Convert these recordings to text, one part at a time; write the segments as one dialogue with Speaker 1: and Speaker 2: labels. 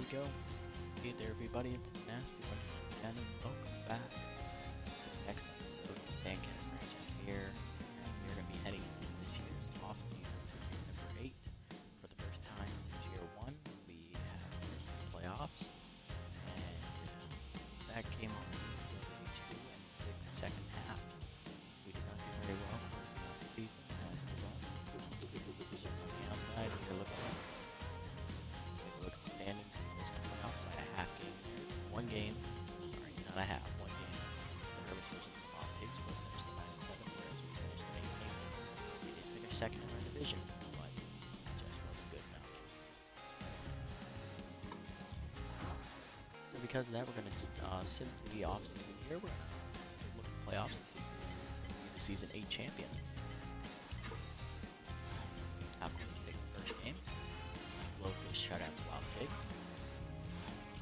Speaker 1: we go. Hey there, everybody. It's the Nasty One again, and welcome back to the next episode of the Sandcats franchise here. And we're going to be heading into this year's off-season for year number 8. For the first time since year 1, we have missed the playoffs, and that came on the 2 and 6 second half. We did not do very well closing out the season as a result. So on the outside, we're looking at look at the standings. We missed the playoffs by a half game there. One game, sorry, not a half, one game. The Herbers versus the Bob Pigs will finish the 9-7, whereas we finished the 8 game. We did finish second in our division, but just wasn't good enough. So because of that, we're going to simply the off-season here. We're going to look at the playoffs and see who's going to be the Season 8 champion. Alcorners take the first game. Blowfish shut out the Wild Pigs.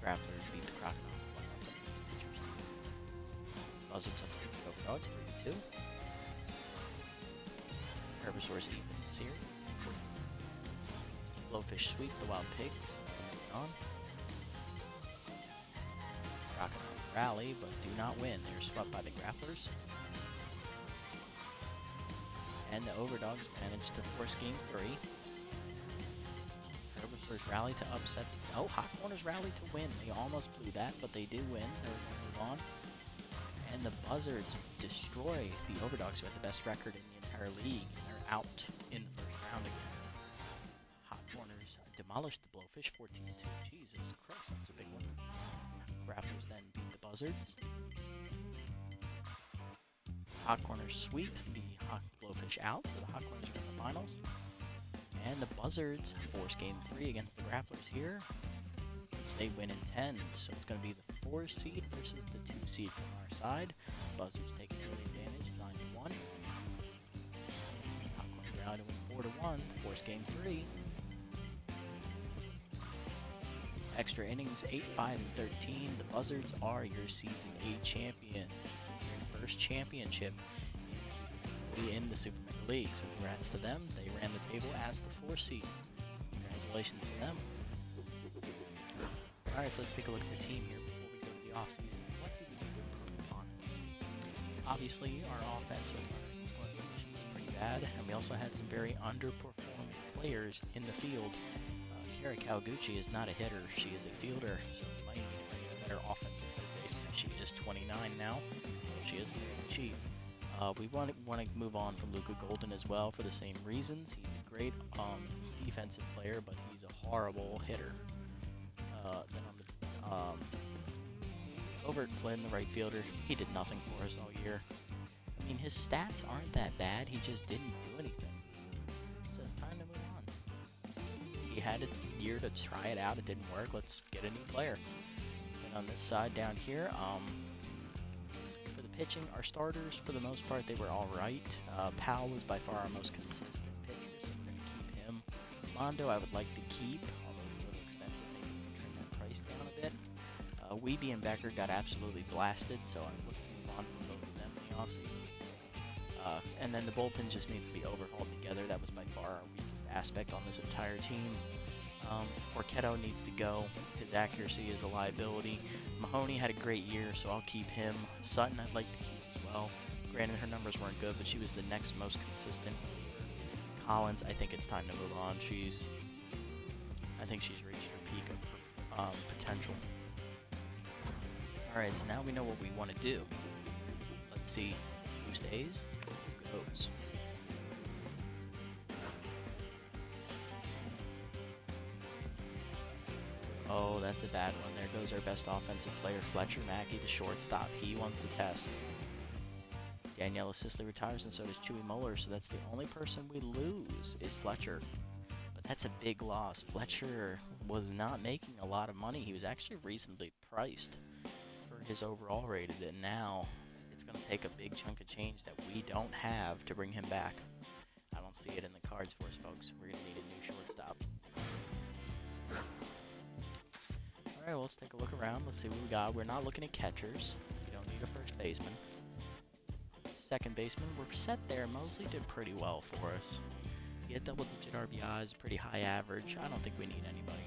Speaker 1: Grapplers beat the Crocodiles 1-0 against Pitchers. Buzzards upset the Overdogs 3-2. Herbivores even the series. Blowfish sweep the Wild Pigs. Moving on. Crocodiles rally but do not win. They are swept by the Grapplers. And the Overdogs managed to force game 3. Herbivores rally to upset. Oh, Hot Corners rally to win. They almost blew that, but they did win. They're going to move on. And the Buzzards destroy the Overdogs, who had the best record in the entire league, and they're out in the first round again. Hot Corners demolished the Blowfish 14-2. Jesus Christ, that was a big one. Grapplers then beat the Buzzards. Hot Corners sweep the Hot Blowfish out, so the Hot Corners are in the finals. And the Buzzards force game 3 against the Grapplers here, which they win in 10. So it's going to be the 4 seed versus the 2 seed from our side. Buzzards take early advantage, 9-1. Hot Corners rally to win 4-1, force game 3. Extra innings, 8-5 and 13. The Buzzards are your Season 8 champions. This is their first championship in the Super Mega League. So congrats to them. They ran the table as the 4 seed. Congratulations to them. Alright, so let's take a look at the team here before we go to the offseason. What do we need to improve upon? Obviously, our offense with runners and scoring position was pretty bad, and we also had some very underperforming players in the field. Kara Kawaguchi is not a hitter, she is a fielder, so we might need to bring in a better offensive third baseman. She is 29 now, so she is very cheap. We want to move on from Luca Golden as well for the same reasons. He's a great defensive player, but he's a horrible hitter. Then on the Overt Flynn, the right fielder, he did nothing for us all year. I mean, his stats aren't that bad. He just didn't do anything. So it's time to move on. He had a year to try it out. It didn't work. Let's get a new player. And on this side down here, for the pitching, our starters, for the most part, they were all right. Powell was by far our most consistent pitcher, so we're going to keep him. Mondo, I would like to keep, although he's a little expensive. Maybe we can trim that price down a bit. Weeby and Becker got absolutely blasted, so I would look to move on from both of them in the offseason. And then the bullpen just needs to be overhauled together. That was by far our weakest aspect on this entire team. Porchetto needs to go. His accuracy is a liability. Mahoney had a great year, so I'll keep him. Sutton I'd like to keep as well. Granted, her numbers weren't good, but she was the next most consistent. Collins, I think it's time to move on. I think she's reached her peak of potential. Alright, so now we know what we want to do. Let's see who stays, who goes. Oh, that's a bad one. There goes our best offensive player, Fletcher Mackey, the shortstop. He wants the test. Daniela Sisley retires, and so does Chewy Moeller, so that's the only person we lose is Fletcher. But that's a big loss. Fletcher was not making a lot of money. He was actually reasonably priced for his overall rated, and now it's going to take a big chunk of change that we don't have to bring him back. I don't see it in the cards for us, folks. We're going to need a new shortstop. Alright, well, let's take a look around. Let's see what we got. We're not looking at catchers. We don't need a first baseman. Second baseman, we're set there. Mosley did pretty well for us. He had double-digit RBIs, pretty high average. I don't think we need anybody.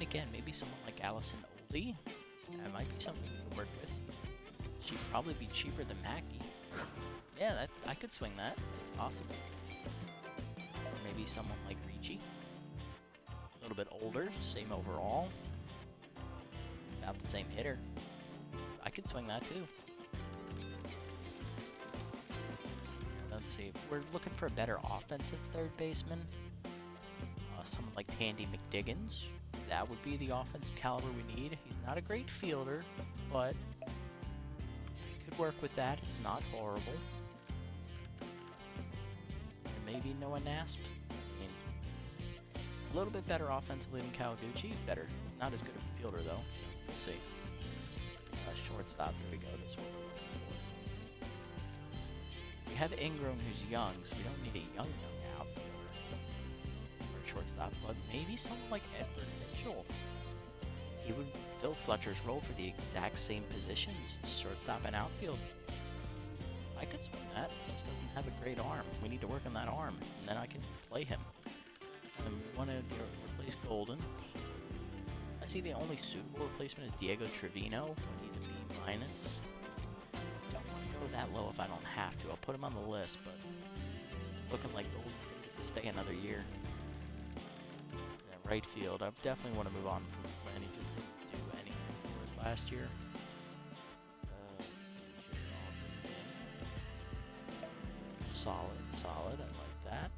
Speaker 1: again, maybe someone like Allison Oldie. That might be something we could work with. She'd probably be cheaper than Mackie. Yeah, I could swing that. It's possible. Or maybe someone like Ricci. A little bit older, same overall. About the same hitter. I could swing that too. Let's see. We're looking for a better offensive third baseman. Someone like Tandy McDiggins. That would be the offensive caliber we need. He's not a great fielder, but he could work with that. It's not horrible. And maybe Noah Nasp. I mean, a little bit better offensively than Kawaguchi. Better. Not as good of a fielder, though. We'll see. Shortstop. Here we go. This one. We have Ingram, who's young, so we don't need a young outfielder for shortstop. But maybe someone like Edward Mitchell. He would fill Fletcher's role for the exact same positions, shortstop and outfield. I could swing that. He just doesn't have a great arm. We need to work on that arm, and then I can play him. And we want to replace Golden. I see the only suitable replacement is Diego Trevino, but he's a B-. Don't want to go that low if I don't have to. I'll put him on the list, but it's looking like Golden's going to get to stay another year. Right field, I definitely want to move on from Flynn. He just didn't do anything for us last year. Let's see here. Solid. I like that.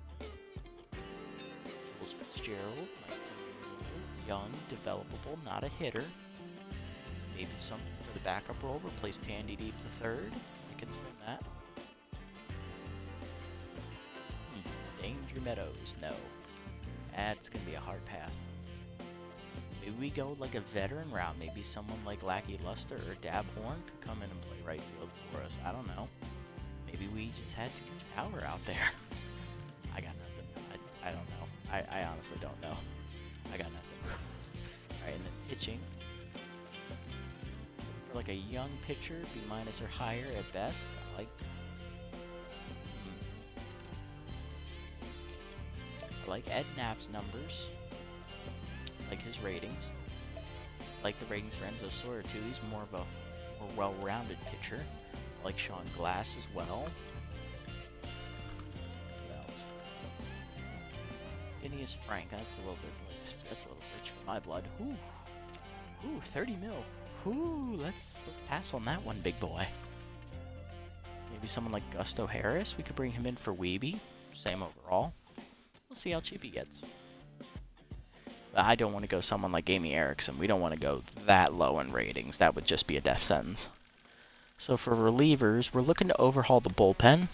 Speaker 1: Jules Fitzgerald, 19 years old, young, developable, not a hitter. Maybe something for the backup role. Replace Tandy Deep the third. I can swing that. Danger Meadows, no. That's going to be a hard pass. Maybe we go like a veteran route. Maybe someone like Lackey Luster or Dab Horn could come in and play right field for us. I don't know. Maybe we just had too much power out there. I got nothing. I don't know. I honestly don't know. I got nothing. Alright, and then pitching. For like a young pitcher, B- or higher at best. I like... I like Ed Knapp's numbers. I like his ratings. I like the ratings for Enzo Sawyer too. He's more of a more well-rounded pitcher. I like Sean Glass as well. Who else? Phineas Frank. That's a little rich for my blood. Ooh, 30 mil. Ooh, let's pass on that one, big boy. Maybe someone like Gusto Harris. We could bring him in for Weeby. Same overall. We'll see how cheap he gets. But I don't want to go someone like Amy Erickson. We don't want to go that low in ratings. That would just be a death sentence. So for relievers, we're looking to overhaul the bullpen.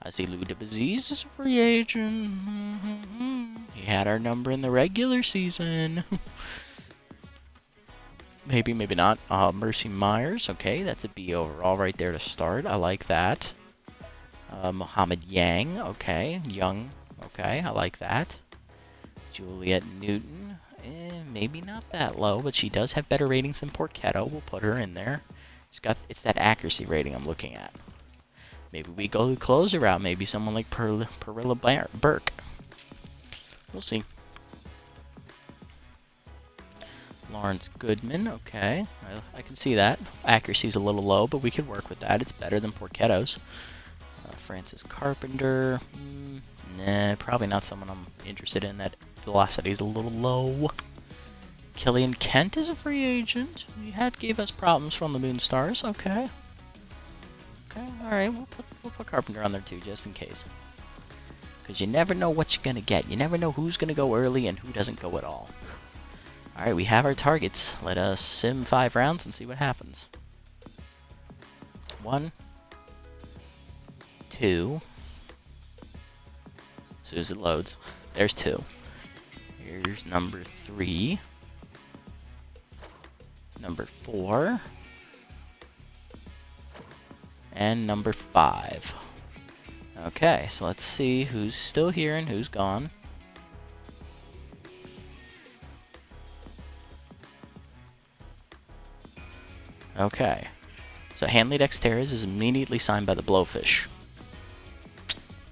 Speaker 1: I see Lou DeBaziz is a free agent. He had our number in the regular season. Maybe not. Mercy Myers. Okay, that's a B overall right there to start. I like that. Muhammad Yang. Okay, young. Okay, I like that. Juliet Newton. Maybe not that low, but she does have better ratings than Porchetto. We'll put her in there. It's that accuracy rating I'm looking at. Maybe we go the closer route. Maybe someone like Perilla Burke. We'll see. Lawrence Goodman. Okay, I can see that. Accuracy's a little low, but we could work with that. It's better than Porchetto's. Francis Carpenter. Nah, probably not someone I'm interested in. That velocity's a little low. Killian Kent is a free agent. He gave us problems from the Moonstars. Okay. Alright, we'll put Carpenter on there too, just in case. Because you never know what you're going to get. You never know who's going to go early and who doesn't go at all. Alright, we have our targets. Let us sim 5 rounds and see what happens. 1, 2. As soon as it loads. There's 2. Here's number 3. Number 4. And number 5. Okay, so let's see who's still here and who's gone. Okay, so Hanley Dexteras is immediately signed by the Blowfish.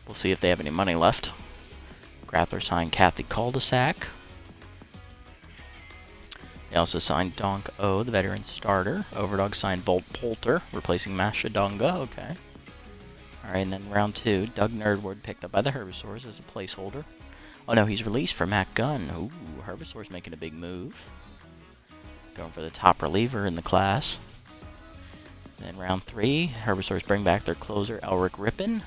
Speaker 1: We'll see if they have any money left. Grappler signed Kathy Cul-de-sac. They also signed Donk O, the veteran starter. Overdog signed Bolt Polter, replacing Mashadunga. Okay. Alright, and then round 2, Doug Nerdwood picked up by the Herbisaurs as a placeholder. Oh no, he's released for Matt Gunn. Ooh, Herbisaur's making a big move. Going for the top reliever in the class. Then round 3, Herbisaurs bring back their closer, Elric Rippin.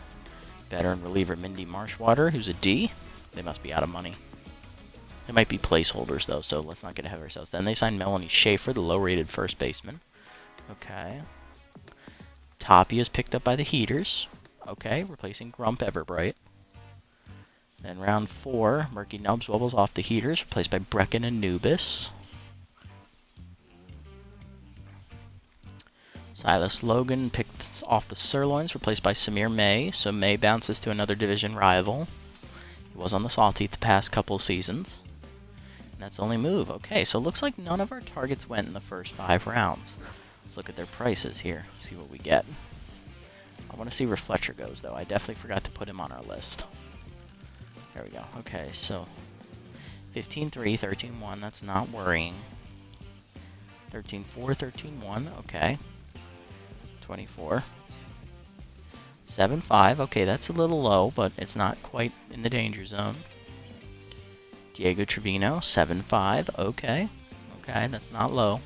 Speaker 1: Veteran reliever Mindy Marshwater, who's a D. They must be out of money. They might be placeholders, though, so let's not get ahead of ourselves. Then they signed Melanie Schaefer, the low-rated first baseman. Okay. Tapia is picked up by the Heaters. Okay, replacing Grump Everbright. Then round 4, Murky Nubs wobbles off the Heaters, replaced by Brecken Anubis. Silas Logan picked off the Sirloins, replaced by Samir May. So May bounces to another division rival. He was on the Saltteeth the past couple of seasons. And that's the only move. Okay, so it looks like none of our targets went in the first 5 rounds. Let's look at their prices here, see what we get. I want to see where Fletcher goes, though. I definitely forgot to put him on our list. There we go. Okay, so 15-3, 13-1. That's not worrying. 13-4, 13-1. Okay. 24. 7-5. Okay, that's a little low, but it's not quite in the danger zone. Diego Trevino, 7-5. Okay. Okay, that's not low.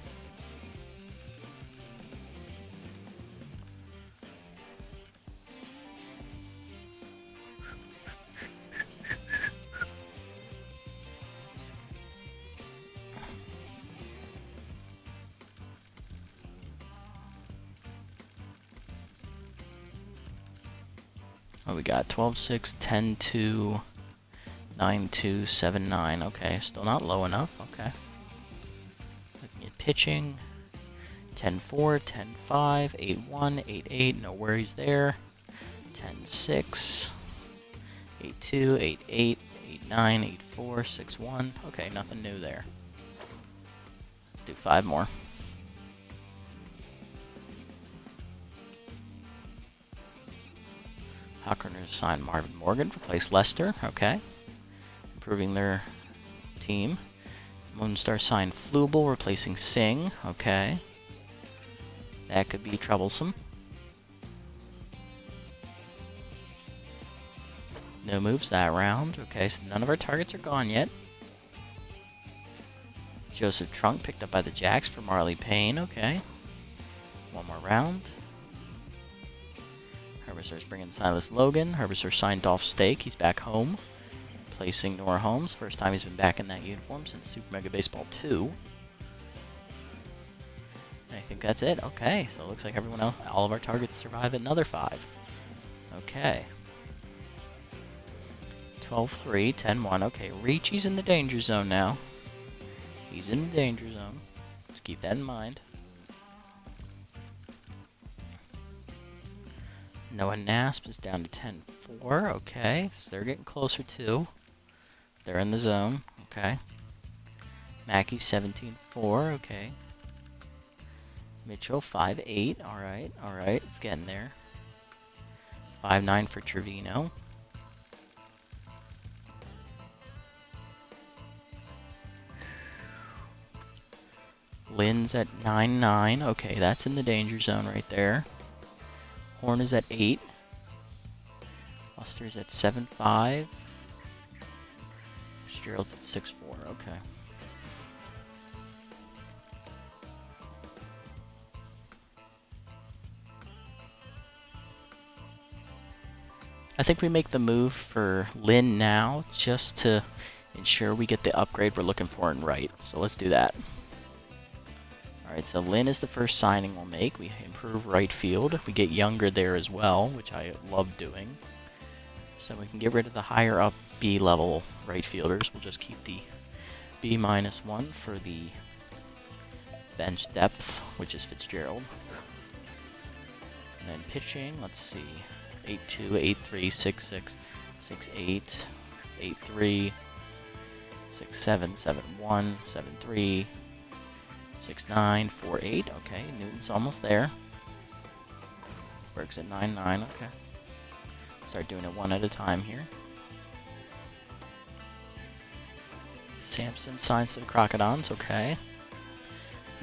Speaker 1: Oh, we got 12-6, 10-2, 9-2, 7-9. Okay, still not low enough. Okay. Looking at pitching. 10-4, 10-5, 8-1, 8-8. No worries there. 10-6, 8-2, 8-8, 8-9, 8-4, 6-1. Okay, nothing new there. Let's do 5 more. Hawkrunners signed Marvin Morgan, replaced Lester. Okay. Improving their team. Moonstar signed Flubel, replacing Singh. Okay. That could be troublesome. No moves that round. Okay, so none of our targets are gone yet. Joseph Trunk picked up by the Jacks for Marley Payne. Okay. One more round. Herbisaur's bringing Silas Logan. Herbisaur signed Dolph Stake. He's back home. Placing Nora Holmes. First time he's been back in that uniform since Super Mega Baseball 2. And I think that's it. Okay, so it looks like everyone else, all of our targets survive another 5. Okay. 12-3, 10-1. Okay, Ricci's in the danger zone now. He's in the danger zone. Just keep that in mind. Noah Nasp is down to 10-4. Okay, so they're getting closer too. They're in the zone. Okay. Mackey 17-4. Okay. Mitchell 5-8. All right. All right. It's getting there. 5-9 for Trevino. Lynn's at 9-9. Okay, that's in the danger zone right there. Horn is at 8. Buster's at 7-5. Fitzgerald's at 6-4. Okay. I think we make the move for Lynn now just to ensure we get the upgrade we're looking for in right. So let's do that. Alright, so Lynn is the first signing we'll make. We improve right field. We get younger there as well, which I love doing. So we can get rid of the higher up B level right fielders. We'll just keep the B-1 for the bench depth, which is Fitzgerald. And then pitching, let's see. 8-2, 8-3, 6-6, 6-8, 8-3, 6-7, 7-1, 7-3, 6-9, 4-8. Okay, Newton's almost there. Berg's at 9-9. Okay. Start doing it one at a time here. Sampson signs to the Crocodons. Okay.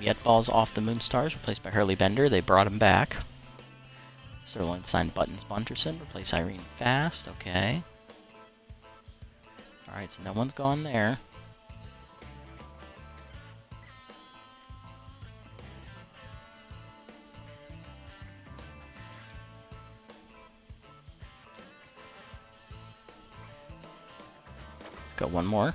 Speaker 1: Mietball's off the Moonstars, replaced by Hurley Bender. They brought him back. Sirloin signed Buttons Bunterson, replace Irene Fast. Okay. Alright, so no one's gone there. Let's go one more.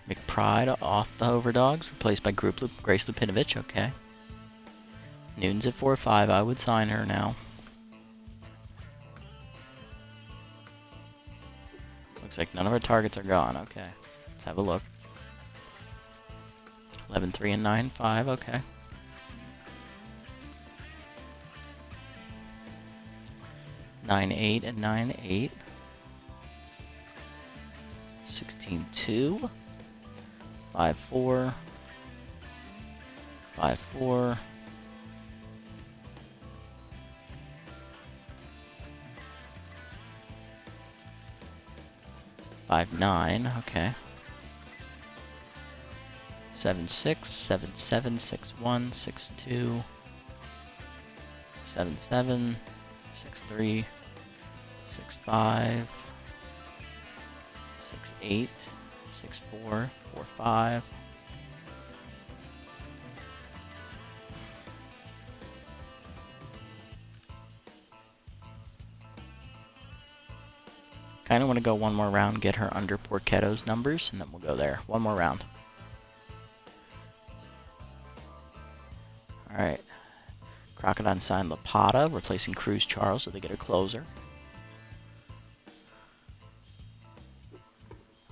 Speaker 1: McPride off the Overdogs, replaced by Group Loop, Grace Lupinovich. Okay. Newton's at 4-5. I would sign her now. Looks like none of our targets are gone. Okay. Let's have a look. 11-3 and 9-5. Okay. 9-8 and 9-8. 16-2. 5-4. 5-4. 5-9. Okay. 7-6. 7-7. 6-1. 6-2. 7-7. 6-3. 6-5. 6-8. 6-4. 4-5. Kind of want to go one more round, get her under Porchetto's numbers, and then we'll go there. One more round. Alright. Crocodile signed Lapata, replacing Cruz Charles, so they get a closer.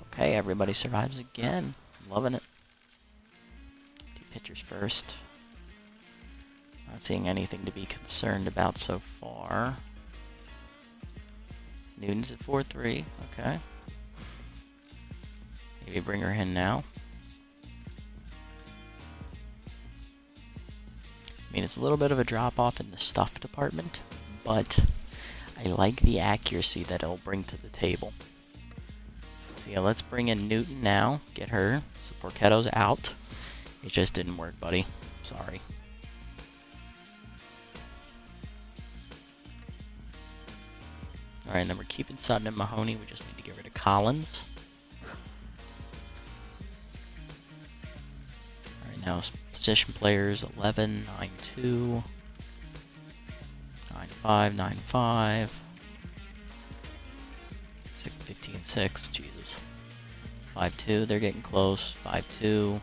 Speaker 1: Okay, everybody survives again. Loving it. Two pitchers first. Not seeing anything to be concerned about so far. Newton's at 4-3. Okay. Maybe bring her in now. I mean, it's a little bit of a drop-off in the stuff department, but I like the accuracy that it'll bring to the table. So yeah, let's bring in Newton now. Get her. So Porchetto's out. It just didn't work, buddy. Sorry. Alright, and then we're keeping Sutton and Mahoney. We just need to get rid of Collins. Alright, now position players 11, 9-2, 9-5, 9-5, 15-6, Jesus. 5-2, they're getting close. 5-2.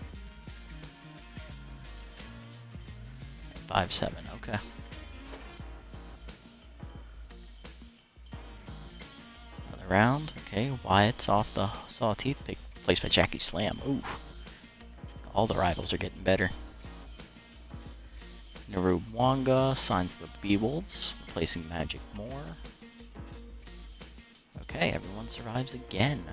Speaker 1: 5-7, okay. Round. Okay, Wyatt's off the Sawteeth, pick placed by Jackie Slam. Ooh. All the rivals are getting better. Naru Wonga signs the Beewolves, replacing Magic Moore. Okay, everyone survives again.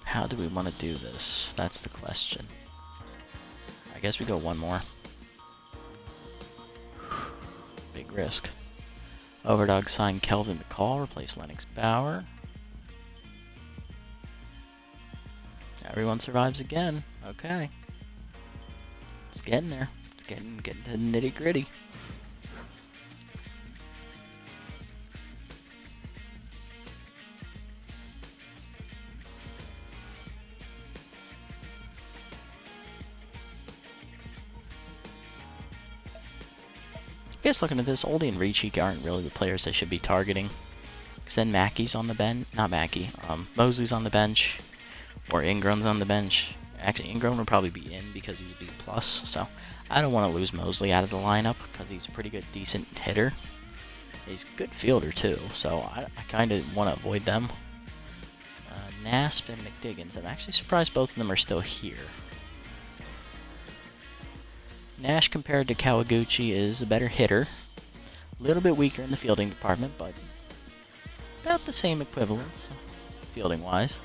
Speaker 1: How do we want to do this? That's the question. I guess we go one more. Big risk. Overdog signed Kelvin McCall, replace Lennox Bauer. Everyone survives again. Okay. It's getting there. It's getting to the nitty gritty. I guess looking at this, Oldie and Ricci aren't really the players they should be targeting. Because then Mackey's on the bench. Not Mackey. Mosley's on the bench. Or Ingram's on the bench. Actually, Ingram would probably be in because he's a B+. So I don't want to lose Mosley out of the lineup because he's a pretty good, decent hitter. He's a good fielder too. So I kind of want to avoid them. Nasp and McDiggins. I'm actually surprised both of them are still here. Nash compared to Kawaguchi is a better hitter. A little bit weaker in the fielding department, but about the same equivalence, fielding-wise.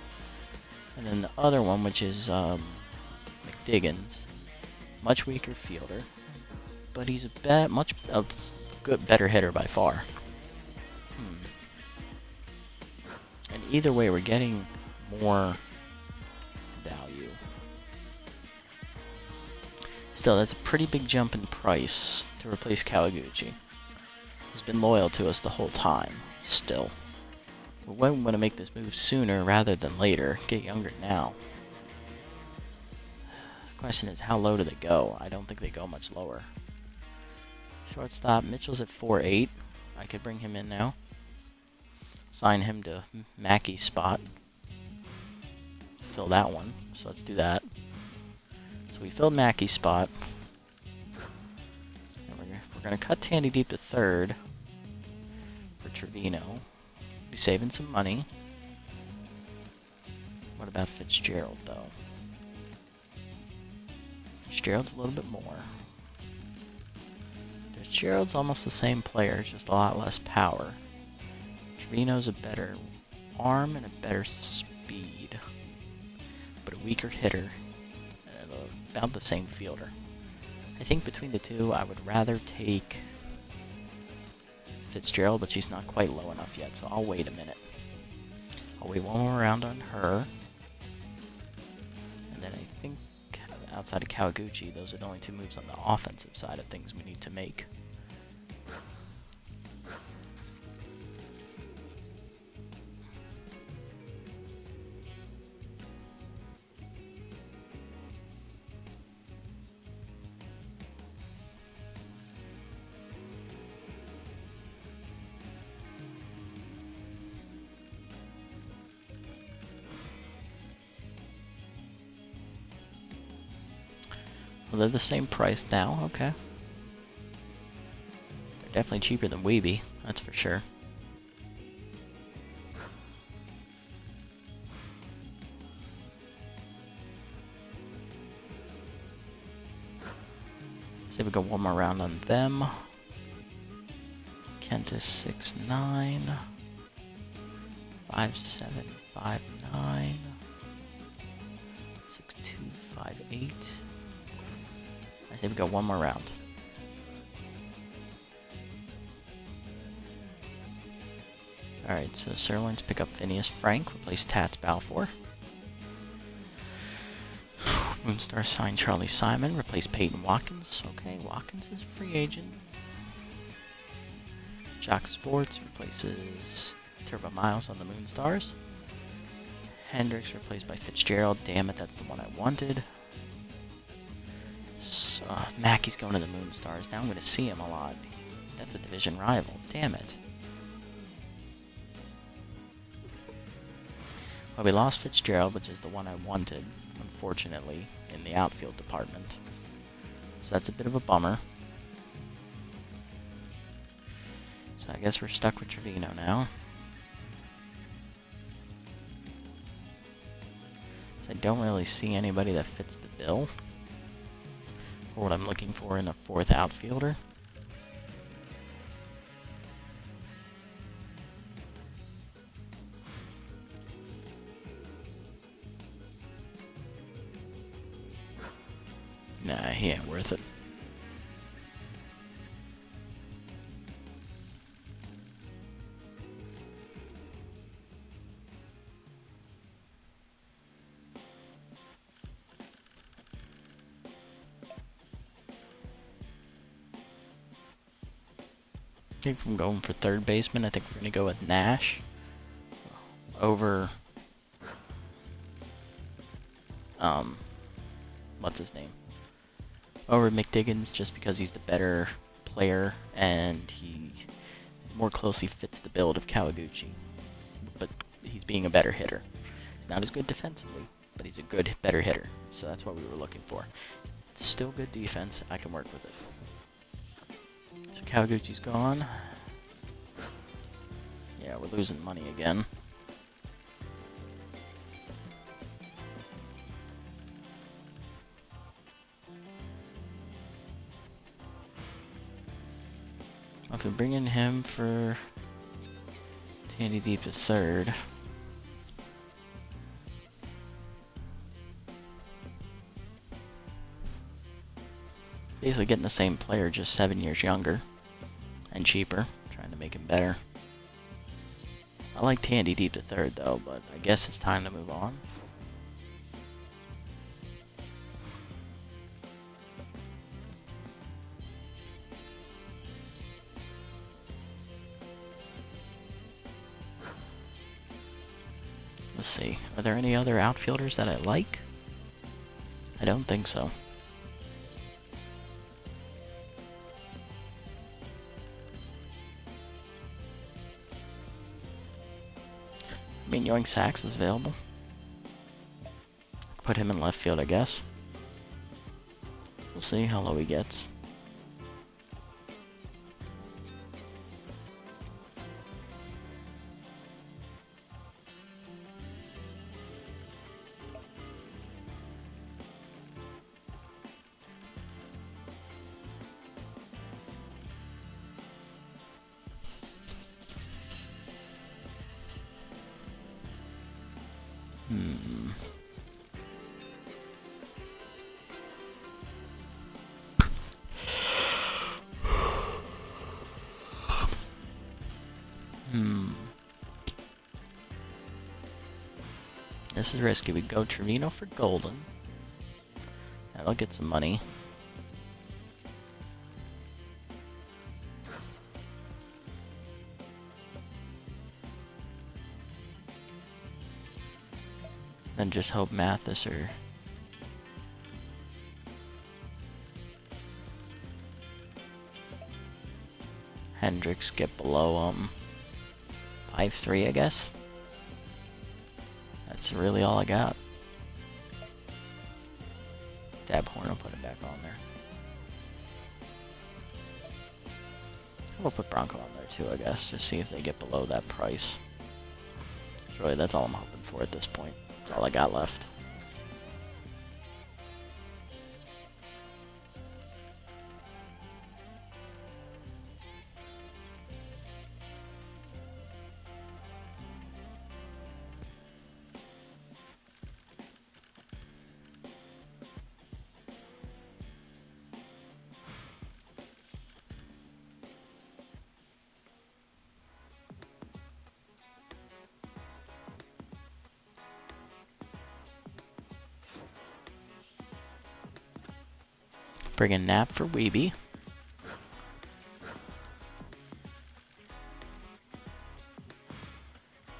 Speaker 1: And then the other one, which is McDiggins. Much weaker fielder, but he's a good, better hitter by far. And either way, we're getting more value. Still, that's a pretty big jump in price to replace Kawaguchi. He's been loyal to us the whole time, still. We want to make this move sooner rather than later. Get younger now. The question is, how low do they go? I don't think they go much lower. Shortstop, Mitchell's at 4.8. I could bring him in now. Sign him to Mackey's spot. Fill that one. So let's do that. So we filled Mackey's spot. And we're going to cut Tandy Deep to third for Trevino. Be saving some money. What about Fitzgerald, though? Fitzgerald's a little bit more. Fitzgerald's almost the same player, just a lot less power. Trevino's a better arm and a better speed, but a weaker hitter and about the same fielder. I think between the two, I would rather take Fitzgerald, but she's not quite low enough yet, so I'll wait a minute. I'll wait one more round on her, and then I think outside of Kawaguchi, those are the only two moves on the offensive side of things we need to make. Well, they're the same price now, okay. They're definitely cheaper than Weeby, that's for sure. See if we go one more round on them. Kent is 6'9", 5'7", 5'9", 6'2", 5'8". I say we go one more round. Alright, so Sirloins pick up Phineas Frank, replace Tats Balfour. Moonstar sign Charlie Simon, replace Peyton Watkins. Okay, Watkins is a free agent. Jock Sports replaces Turbo Miles on the Moonstars. Hendricks replaced by Fitzgerald. Damn it, that's the one I wanted. Mackey's going to the Moonstars. Now I'm going to see him a lot. That's a division rival. Damn it. Well, we lost Fitzgerald, which is the one I wanted, unfortunately, in the outfield department. So that's a bit of a bummer. So I guess we're stuck with Trevino now. So I don't really see anybody that fits the bill for what I'm looking for in a fourth outfielder. Nah, he ain't worth it. I think if I'm going for third baseman, I think we're going to go with Nash over, what's his name? Over McDiggins, just because he's the better player and he more closely fits the build of Kawaguchi. But he's being a better hitter. He's not as good defensively, but he's a better hitter. So that's what we were looking for. It's still good defense. I can work with it. So Kawaguchi's gone. Yeah, we're losing money again. If we bring in him for Tandy Deep to third. Basically getting the same player, just 7 years younger and cheaper. Trying to make him better. I like Tandy deep to third, though, but I guess it's time to move on. Let's see. Are there any other outfielders that I like? I don't think so. I mean, Yoink Sax is available. Put him in left field, I guess. We'll see how low he gets. This is risky. We go Trevino for Golden. That'll get some money. Then just hope Mathis or Hendricks get below 5-3, I guess. That's really all I got. Dabhorn will put it back on there. We'll put Bronco on there too, I guess, just see if they get below that price. Really, that's all I'm hoping for at this point. That's all I got left. Bring in Nap for Weeby.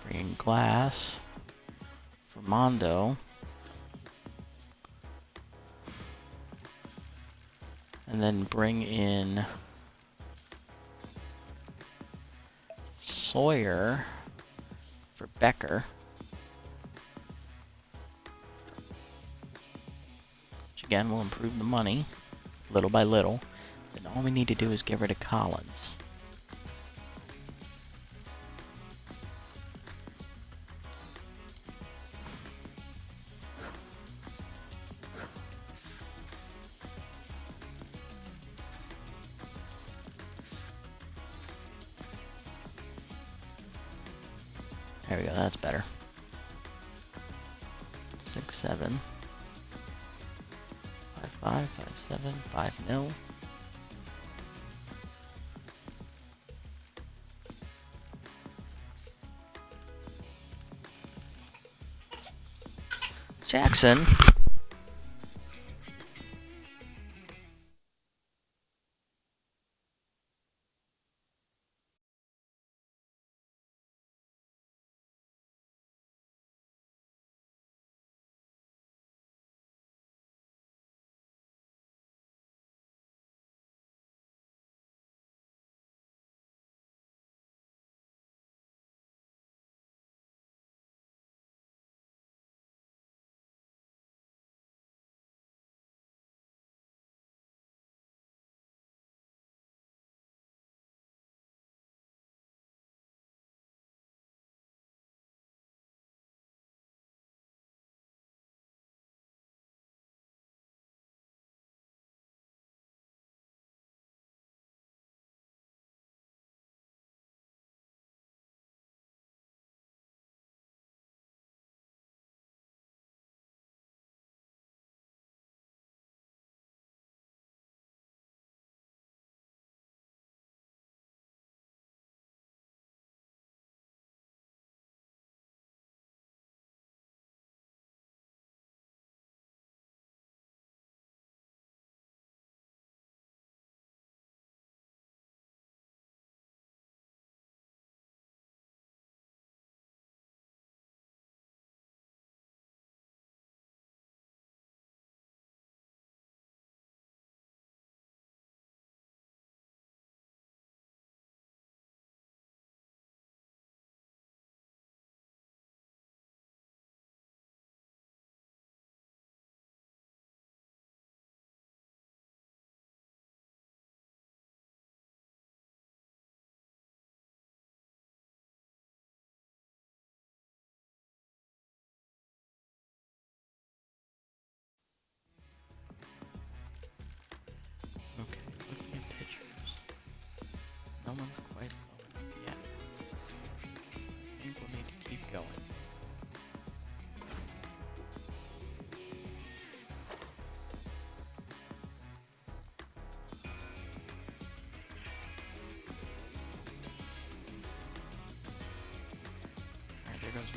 Speaker 1: Bring in Glass for Mondo. And then bring in Sawyer for Becker. Which again will improve the money little by little. Then all we need to do is get rid of Collins. There we go, that's better. 6, 7. 5, 5, 5, 7, 5, 0. Jackson.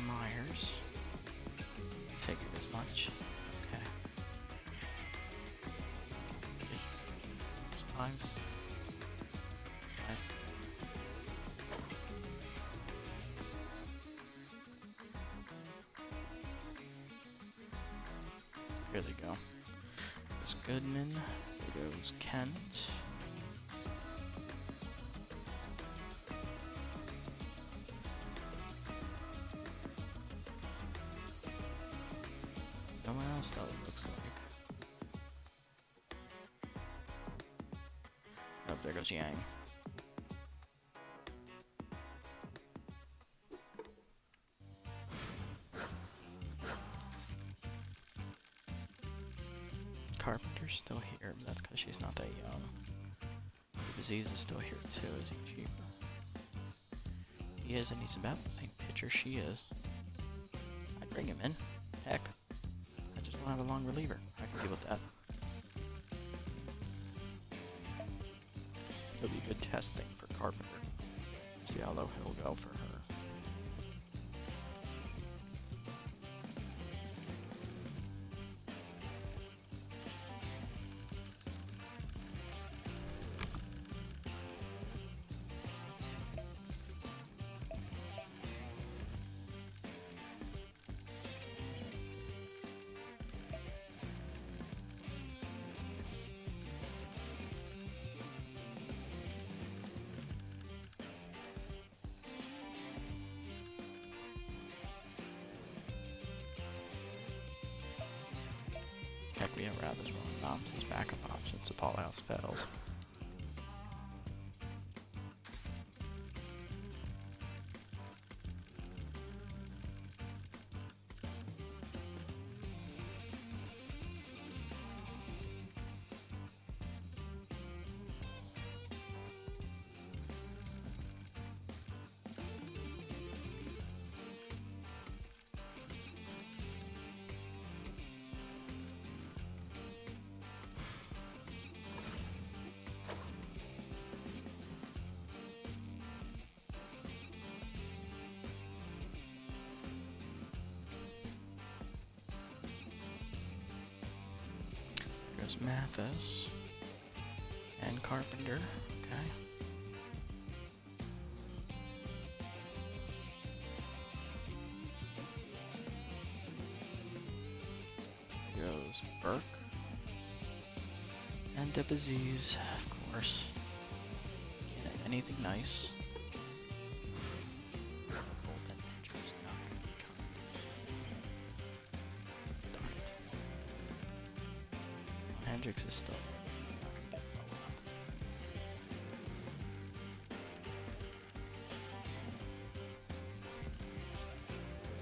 Speaker 1: Myers. Figured as much. It's okay. Times. Right. Here they go. There's Goodman. There goes Kent. No one else though, it looks like. Oh, there goes Yang. Carpenter's still here, but that's because she's not that young. The disease is still here too, is he cheap? He is, and he's about the same pitcher she is. I'd bring him in. Heck. I just don't have a long reliever. I can deal with that. It'll be a good test thing for Carpenter. See how low he'll go for her. Heck, we have rather rolling Noms as backup options if all else fails. There's Mathis and Carpenter. Okay. There goes Burke and Debaziz, of course. Can't have anything nice. Bullpen pitcher's not going to be coming. Darn it. Hendricks is still there. He's not going to get low enough.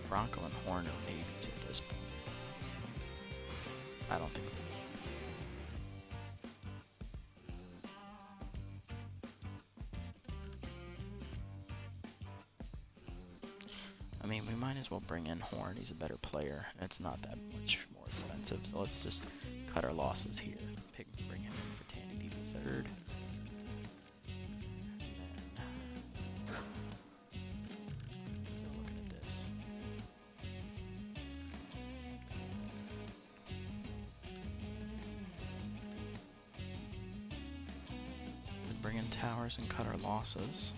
Speaker 1: Bronco and Horn are maybes at this point. I don't think so. I mean, we might as well bring in Horn. He's a better player. It's not that much more expensive, so let's just cut our losses here. Bring him in for Tandy the third. Still looking at this. We'd bring in Towers and cut our losses.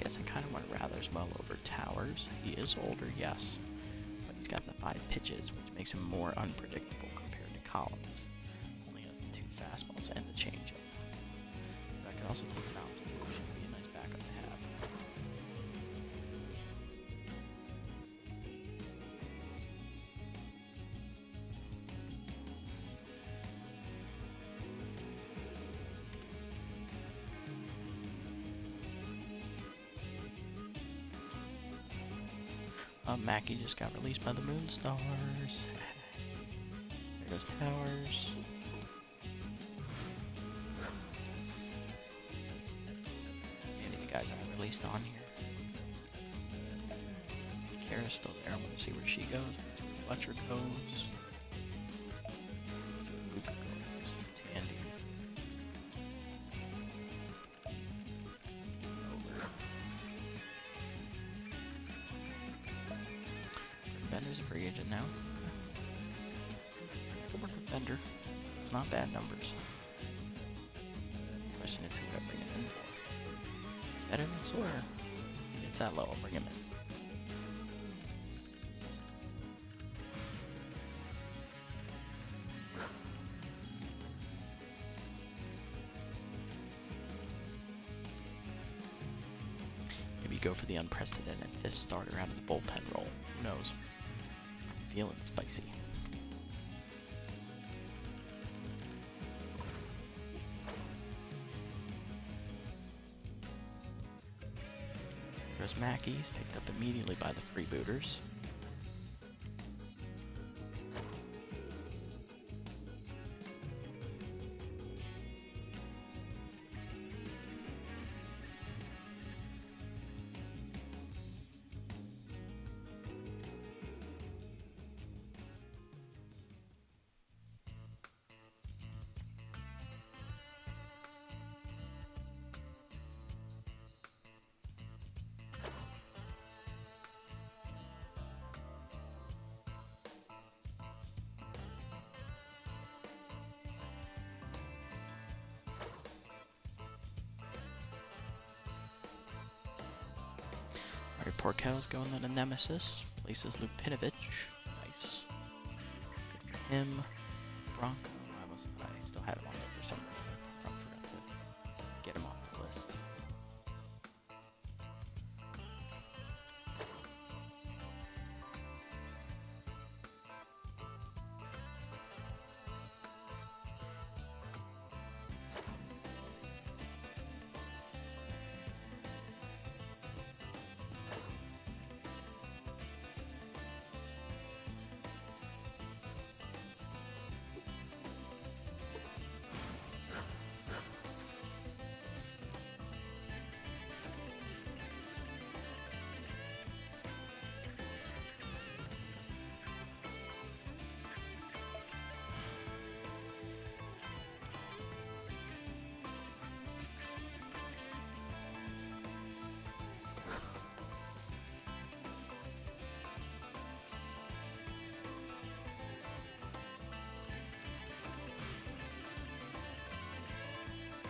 Speaker 1: Guess I kind of want Rathers well over Towers. He is older, yes, but he's got the 5 pitches, which makes him more unpredictable compared to Collins. Only has the 2 fastballs and the changeup. But I could also take Noms too, which would be a nice backup to have. Mackie just got released by the Moonstars. There goes Towers. Any of you guys are released on here. Kara's still there. I want to see where she goes. Let's see where Fletcher goes. Let's see where Luca goes. Tandy. Over. Bender's a free agent now. Okay. Work with Bender. It's not bad numbers. The question is who would I bring him in for? It's better than Sawyer. If he gets that low, I'll bring him in. Maybe go for the unprecedented fifth starter out of the bullpen role. Who knows? I'm feeling spicy. There's Mackey's, picked up immediately by the freebooters. Alright, Porkel's going to the Nemesis. Places Lupinovich. Nice. Good for him. Bronco. I still had him on there for some reason. I probably forgot to get him off the list.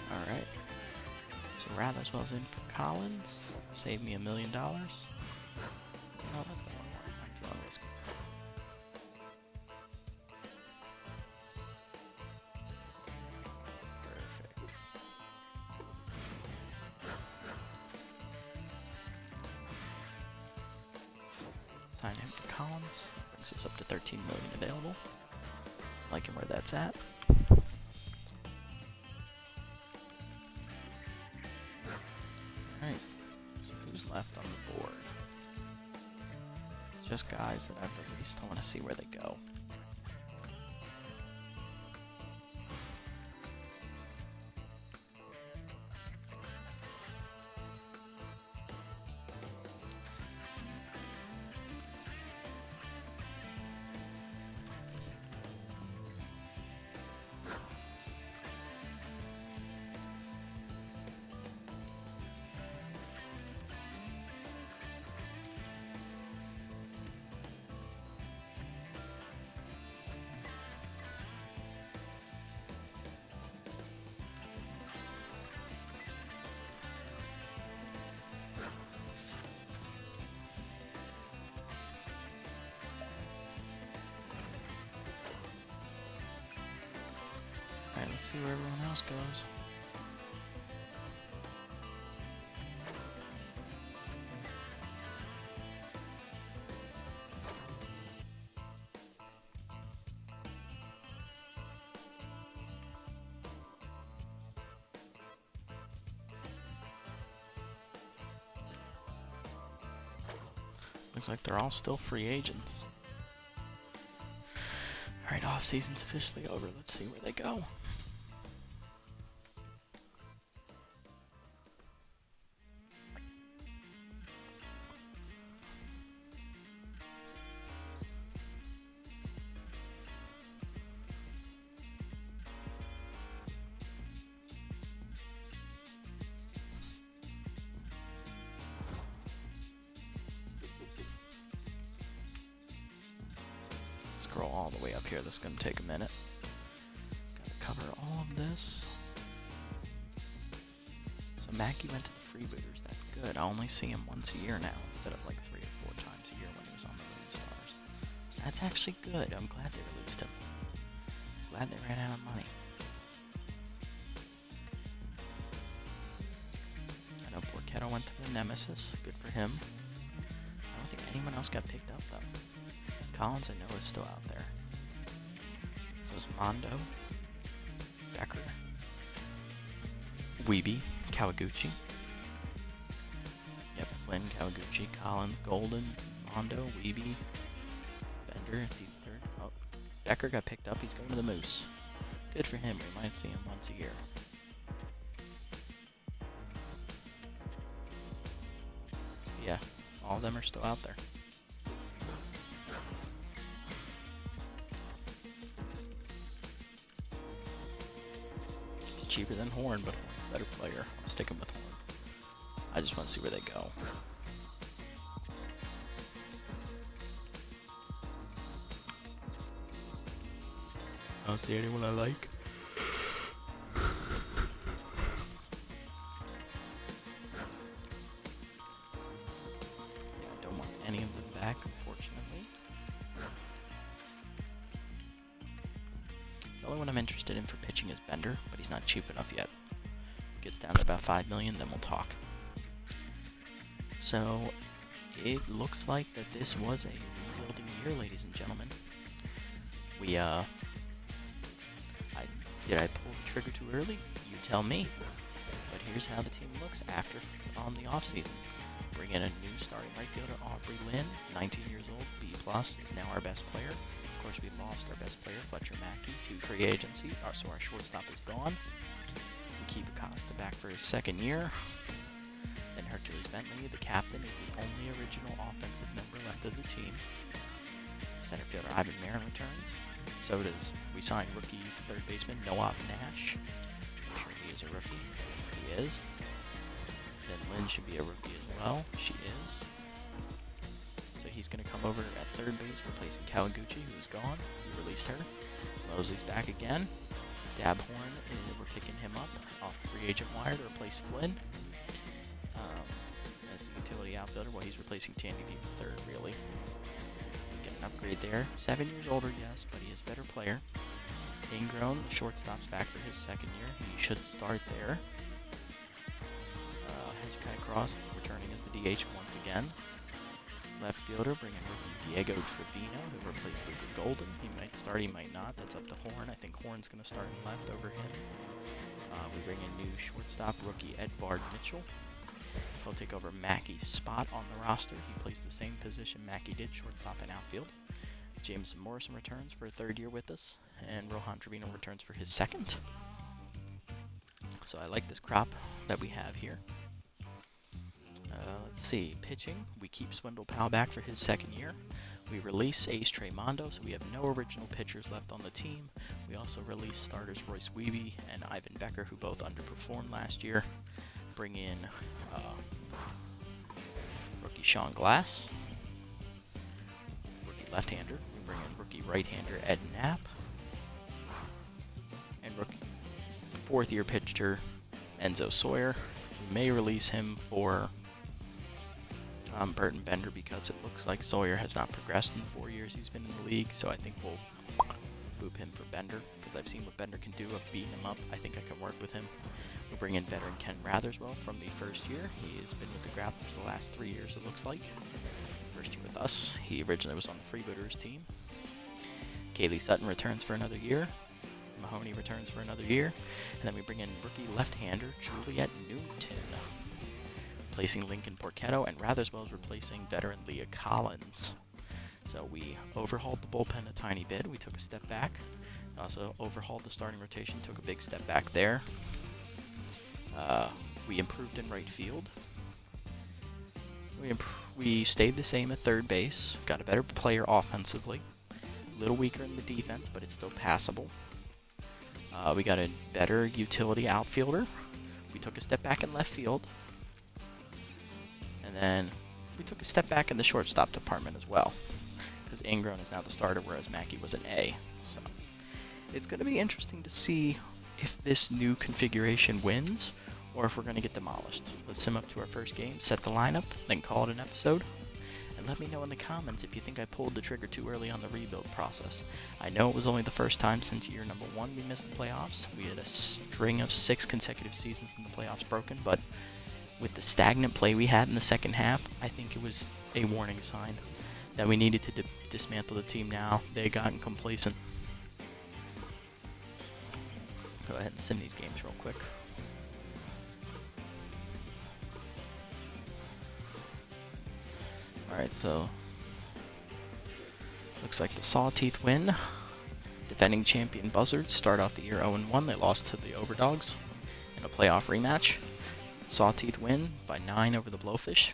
Speaker 1: Alright. So Ratherswell's in for Collins. Save me $1 million. No, let's go one more. I'm feeling risky. Perfect. Sign in for Collins. Brings us up to 13 million available. Liking where that's at. Alright, so who's left on the board? Just guys that I've released. I want to see where they go. Alright, let's see where everyone else goes. Looks like they're all still free agents. Alright, off-season's officially over. Let's see where they go. Scroll all the way up here. This is going to take a minute. Gotta cover all of this. So Mackey went to the Freebooters. That's good. I only see him once a year now instead of like 3 or 4 times a year when he was on the Lone Stars. So that's actually good. I'm glad they released him. Glad they ran out of money. I know Porchetto went to the Nemesis. Good for him. I don't think anyone else got picked up though. Collins, I know, is still out there. So is Mondo, Becker, Weeby, Kawaguchi. Yep, Flynn, Kawaguchi, Collins, Golden, Mondo, Weeby, Bender, deep third. Oh, Becker got picked up. He's going to the Moose. Good for him. We might see him once a year. Yeah, all of them are still out there. Cheaper than Horn, but Horn's a better player. I'll stick him with Horn. I just want to see where they go. I don't see anyone I like. Yeah, I don't want any of them back, unfortunately. The only one I'm interested in for pitching is Bender, but he's not cheap enough yet. Gets down to about $5 million, then we'll talk. So it looks like that this was a rebuilding year, ladies and gentlemen. Did I pull the trigger too early? You tell me. But here's how the team looks after on the offseason. Bring in a new starting right fielder, Aubrey Lynn, 19 years old, B+, is now our best player. Of course, we lost our best player, Fletcher Mackey, to free agency, so our shortstop is gone. We keep Acosta back for his second year. Then Hercules Bentley, the captain, is the only original offensive member left of the team. Center fielder Ivan Marin returns. So does we signed rookie third baseman Noah Nash. I'm sure he is a rookie. He is. Then Lynn should be a rookie as well. She is. So he's going to come over at third base, replacing Kawaguchi, who is gone. We released her. Mosley's back again. Dabhorn, we're picking him up off the free agent wire to replace Flynn. As the utility outfielder, well, he's replacing Tandy D the third, really. Get an upgrade there. 7 years older, yes, but he is a better player. Ingrown, the shortstop's back for his second year. He should start there. Hezekiah Cross returning as the DH once again. Left fielder, bringing over Diego Trevino, who replaced Luca Golden. He might start, he might not. That's up to Horn. I think Horn's going to start in left over him. We bring in new shortstop rookie Edvard Mitchell. He'll take over Mackey's spot on the roster. He plays the same position Mackey did, shortstop and outfield. Jameson Morrison returns for a third year with us, and Rohan Trevino returns for his second. So I like this crop that we have here. Let's see, pitching. We keep Swindle Powell back for his second year. We release Ace Trey Mondo, so we have no original pitchers left on the team. We also release starters Royce Weeby and Ivan Becker, who both underperformed last year. Bring in rookie Sean Glass, rookie left-hander. We bring in rookie right-hander Ed Knapp, and rookie fourth-year pitcher Enzo Sawyer. We may release him for Burton Bender because it looks like Sawyer has not progressed in the 4 years he's been in the league, so I think we'll boop him for Bender because I've seen what Bender can do. I've beaten him up. I think I can work with him. We'll bring in veteran Ken Ratherswell from the first year. He has been with the Grapplers the last 3 years, it looks like. First year with us. He originally was on the Freebooters team. Kaylee Sutton returns for another year. Mahoney returns for another year. And then we bring in rookie left-hander Juliet Newton. replacing Lincoln Porchetto, and Ratherswell is replacing veteran Leah Collins. So we overhauled the bullpen a tiny bit. We took a step back. Also overhauled the starting rotation, took a big step back there. We improved in right field. We stayed the same at third base. Got a better player offensively. A little weaker in the defense, but it's still passable. We got a better utility outfielder. We took a step back in left field. And then we took a step back in the shortstop department as well, because Ingrown is now the starter, whereas Mackey was an A. So it's going to be interesting to see if this new configuration wins or if we're going to get demolished. Let's sim up to our first game, set the lineup, then call it an episode. And let me know in the comments if you think I pulled the trigger too early on the rebuild process. I know it was only the first time since year number 1 we missed the playoffs. We had a string of 6 consecutive seasons in the playoffs broken, but with the stagnant play we had in the second half, I think it was a warning sign that we needed to dismantle the team now. They had gotten complacent. Go ahead and sim these games real quick. Alright, so looks like the Sawteeth win. Defending champion Buzzards start off the year 0-1. They lost to the Overdogs in a playoff rematch. Sawteeth win by 9 over the Blowfish.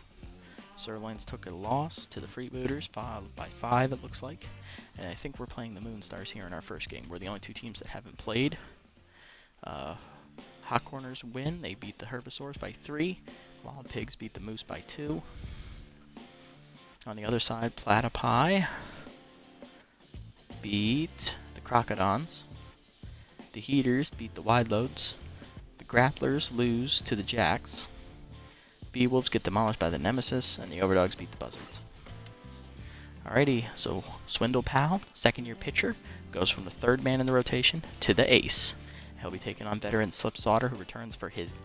Speaker 1: Sirloins took a loss to the Freebooters by 5, it looks like. And I think we're playing the Moonstars here in our first game. We're the only 2 teams that haven't played. Hot Corners win. They beat the Herbivores by 3. Wild Pigs beat the Moose by 2. On the other side, Platypi beat the Crocodons. The Heaters beat the Wide Loads. The Grapplers lose to the Jacks. Beewolves get demolished by the Nemesis, and the Overdogs beat the Buzzards. Alrighty, so Swindle Powell, second-year pitcher, goes from the third man in the rotation to the ace. He'll be taking on veteran Slip Sauter, who returns for his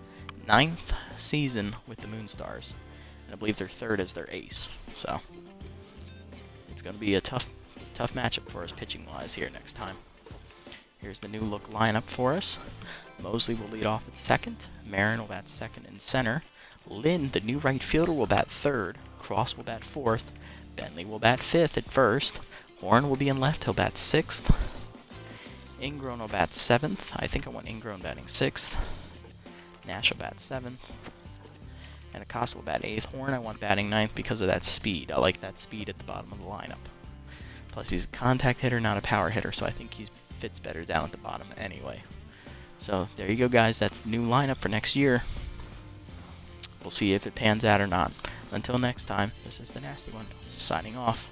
Speaker 1: 9th season with the Moonstars. And I believe they're third as their ace. So it's going to be a tough matchup for us pitching-wise here next time. Here's the new look lineup for us. Mosley will lead off at second. Marin will bat second and center. Lynn, the new right fielder, will bat third. Cross will bat fourth. Bentley will bat fifth at first. Horn will be in left. He'll bat sixth. Ingrown will bat seventh. I think I want Ingrown batting sixth. Nash will bat seventh. And Acosta will bat 8th. Horn I want batting 9th because of that speed. I like that speed at the bottom of the lineup. Plus he's a contact hitter, not a power hitter, so I think he fits better down at the bottom anyway. So there you go, guys. That's the new lineup for next year. We'll see if it pans out or not. Until next time, this is the Nasty One, signing off.